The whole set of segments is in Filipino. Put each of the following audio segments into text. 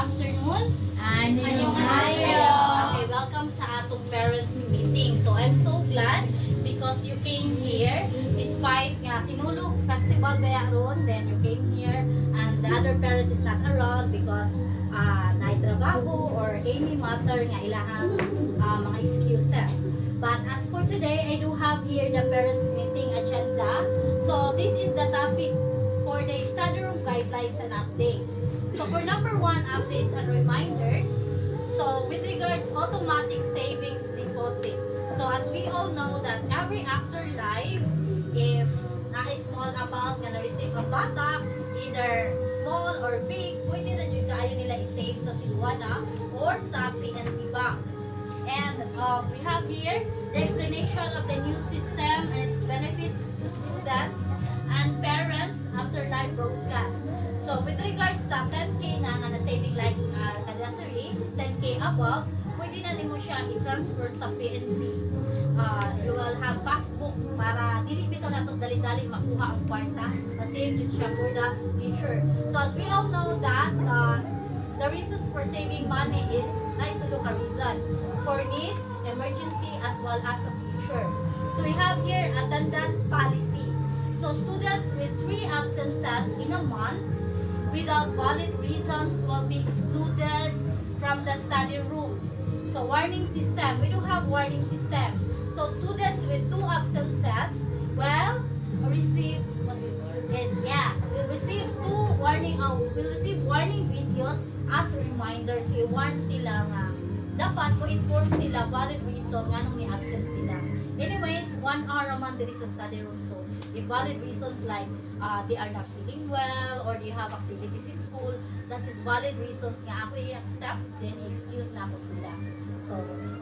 afternoon. Annyeonghaseyo. Okay, welcome sa atong parents meeting. So I'm so glad because you came here despite nga sinulog festival bayaron, then you came here and the other parents is not around because naitrabaho or any matter nga ilahang mga excuses. But as for today, I do have here the parents meeting agenda. So this is the topic for the study room guidelines and updates. So for number 1, updates and reminders. So with regards automatic savings deposit. So as we all know that every afterlife, if na small amount nga na-receive ang bata, either small or big, pwede na dyan kayo nila i-save sa Silwana or sa PNB Bank. And we have here the explanation of the new system and its benefits to students and parents after live broadcast. So with regards sa 10K na na-saving like kadasari, 10K above, pwede na din mo siya i-transfer sa PNB. You will have passbook para dili bitaw na ito dali-dali makuha ang kwarta. Masave siya for the future. So as we all know that the reasons for saving money is like to look a reason for needs, emergency, as well as a future. So we have here attendance policy. So students with 3 absences in a month without valid reasons will be excluded from the study room. So warning system, we do have warning system. So students with 2 absences will receive will receive 2 warning will receive warning videos as reminders. I-warn sila nga dapat mo inform sila valid reason nga nung ni-absent sila. Anyways, 1 hour naman diri sa study room. So if valid reasons like they are not feeling well or they have activities in school, that is valid reasons nga ako i-accept, then i-excuse na ako sila. So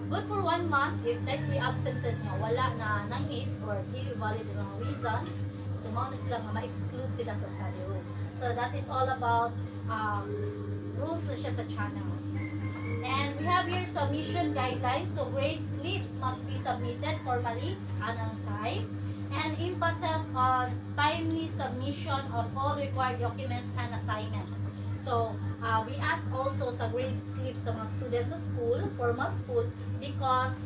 good for 1 month if 3 absences nga wala na nang-hit or really valid mga reasons, so mao na sila nga ma-exclude sila sa study room. So that is all about rules na siya sa channel. And we have here submission guidelines. So grade slips must be submitted formally and on time. And emphasis on timely submission of all required documents and assignments. So we ask also sa grade slips sa mga students sa school, formal school, because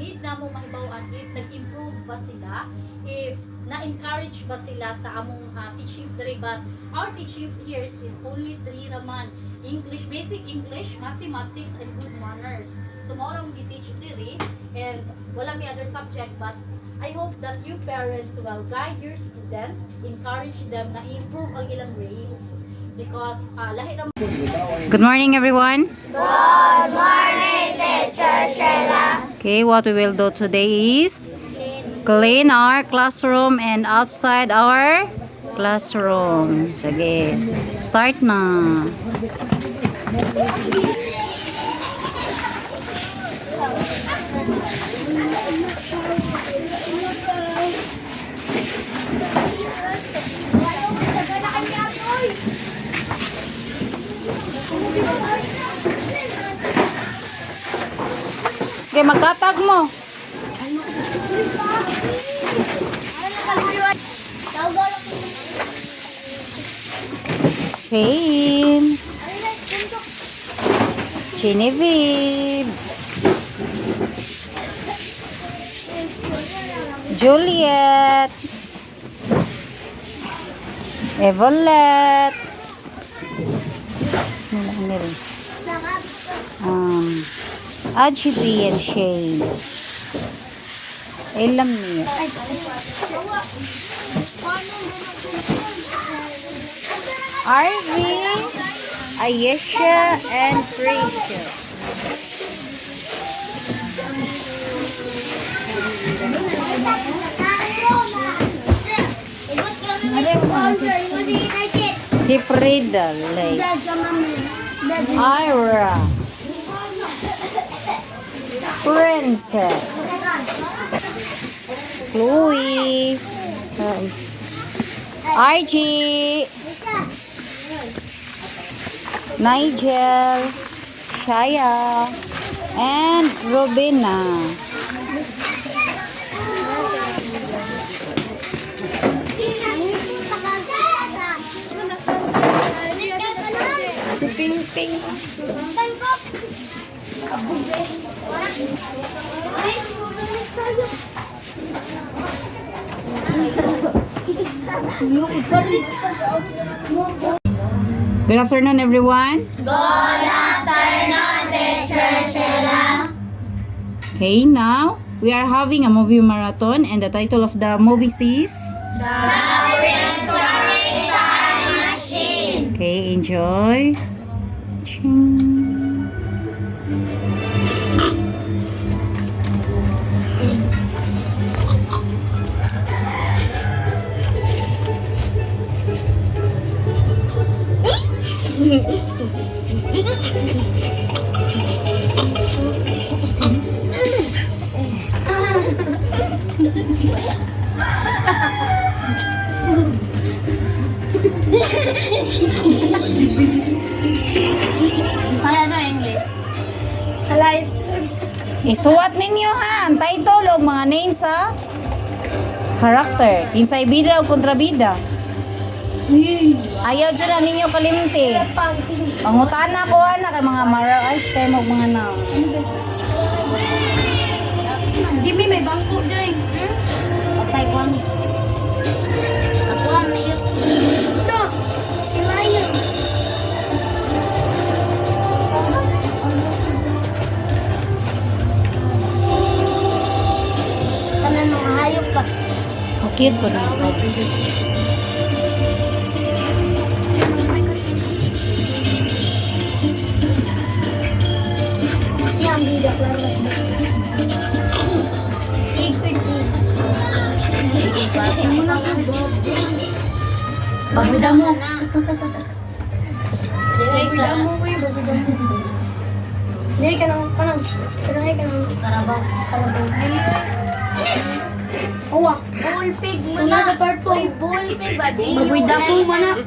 need na mo mahibawan if nag-improve ba sila, if na-encourage ba sila sa among teachings diri. But our teachings here is only 3 raman. English, basic English, mathematics, and good manners. So mao ra mo gi-teach diri and wala may other subject, but I hope that you parents will guide your students, encourage them na improve ang ilang grades because lahi ra. Good morning, everyone. Good morning, Teacher Sheila. Okay, what we will do today is clean our classroom and outside our classroom. Sige, start na. Okay, magkatag mo. James, Genevieve, Juliet, Evelette, Ajib and Shane. Ilam niya. Arvin, Ayesha, and Prisha. Si Frida, Ira, Princess, Chloe, RG, Nigel, Shaya, and Robina. ping. Good afternoon, everyone. Good afternoon, Teacher Sheila. Okay, now we are having a movie marathon, and the title of the movie is. The Prehistoric Time Machine. Okay, enjoy. Ching. Saya sa English. Isuwat ninyo ha, ang title o mga names sa character. Kinsay bida o kontrabida. Ayaw dyan na ninyo kalimti. Pangutana ko na kay mga marash kay mga na. Jimmy, may bangko dyan. Okay, kuhan ni. Ako ang niyo. Dos, sila yun. Kanan mga hayop pa. Cute po na. Siyang bidak lang. Baguda mo. Hindi ka nang sinahay ka nang Karabaw. Awa. Bull pig mo Wala na. sa part two. Uy, bull pig ba? Baboy dako mo na.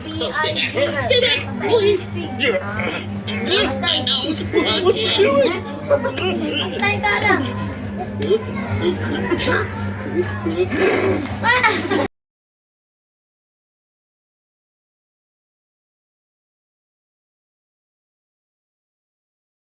Tay ka na.